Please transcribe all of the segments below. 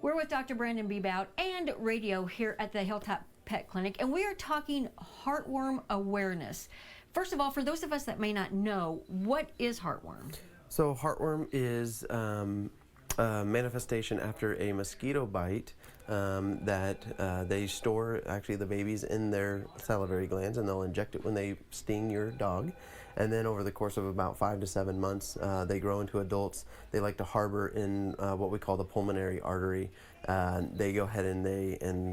We're with Dr. Brandon Bebout and radio here at the Hilltop Pet Clinic, and we are talking heartworm awareness. First of all, for those of us that may not know, what is heartworm? So heartworm is a manifestation after a mosquito bite that they store actually the babies in their salivary glands, and they'll inject it when they sting your dog. And then over the course of about 5 to 7 months, they grow into adults. They like to harbor in what we call the pulmonary artery. They go ahead and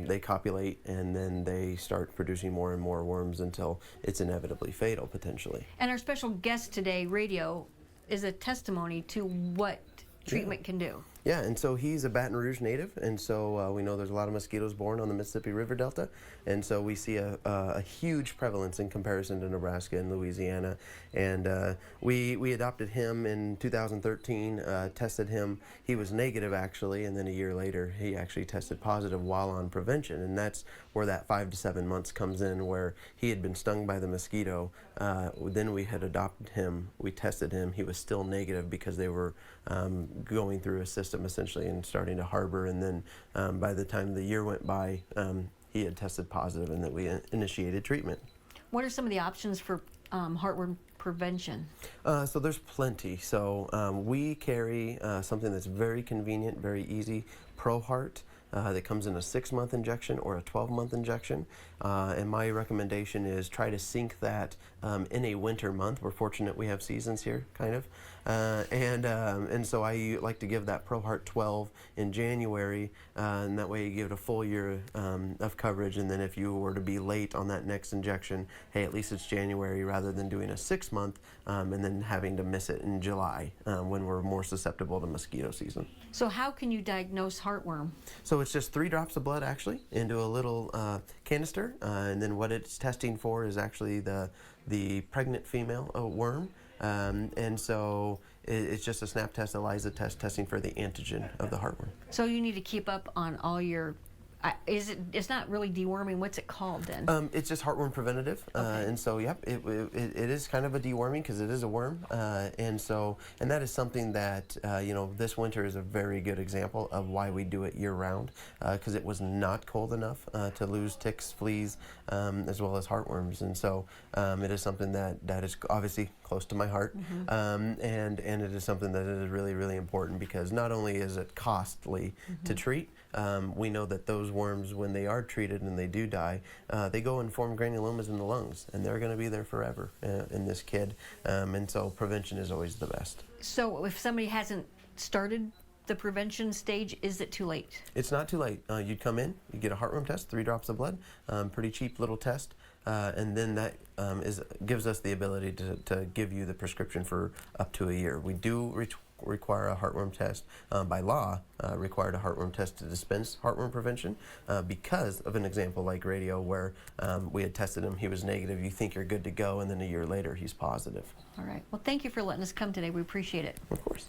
they copulate, and then they start producing more and more worms until it's inevitably fatal, potentially. And our special guest today, radio, is a testimony to what treatment can do. Yeah, and so he's a Baton Rouge native, and so we know there's a lot of mosquitoes born on the Mississippi River Delta, and so we see a huge prevalence in comparison to Nebraska and Louisiana. And we adopted him in 2013, tested him. He was negative, actually, and then a year later he actually tested positive while on prevention, and that's where that 5 to 7 months comes in, where he had been stung by the mosquito. Then we had adopted him, we tested him, he was still negative because they were going through a system essentially and starting to harbor, and then by the time the year went by, he had tested positive, and that we initiated treatment. What are some of the options for heartworm prevention? So there's plenty. So we carry something that's very convenient, very easy, ProHeart. That comes in a 6-month injection or a 12-month injection, and my recommendation is try to sync that in a winter month. We're fortunate we have seasons here, kind of, and so I like to give that ProHeart 12 in January, and that way you give it a full year of coverage. And then if you were to be late on that next injection, hey, at least it's January rather than doing a 6-month and then having to miss it in July when we're more susceptible to mosquito season. So how can you diagnose heartworm? So it's just 3 drops of blood actually into a little canister, and then what it's testing for is actually the pregnant female worm, and so it's just a snap test, ELISA test, testing for the antigen of the heartworm. So you need to keep up on all your it's not really deworming. What's it called then? It's just heartworm preventative, Okay. And so yep, it is kind of a deworming because it is a worm, and that is something that this winter is a very good example of why we do it year round, because it was not cold enough to lose ticks, fleas, as well as heartworms, and so it is something that is obviously close to my heart, and it is something that is really, really important, because not only is it costly to treat, we know that those worms, when they are treated and they do die, they go and form granulomas in the lungs, and they're going to be there forever in this kid, and so prevention is always the best. So if somebody hasn't started the prevention stage, is it too late? It's not too late. You'd come in, you get a heartworm test, 3 drops of blood, pretty cheap little test, and then that gives us the ability to give you the prescription for up to a year. We do require a heartworm test by law, required a heartworm test to dispense heartworm prevention, because of an example like radio where we had tested him, he was negative, you think you're good to go, and then a year later he's positive. All right. Well, thank you for letting us come today. We appreciate it. Of course.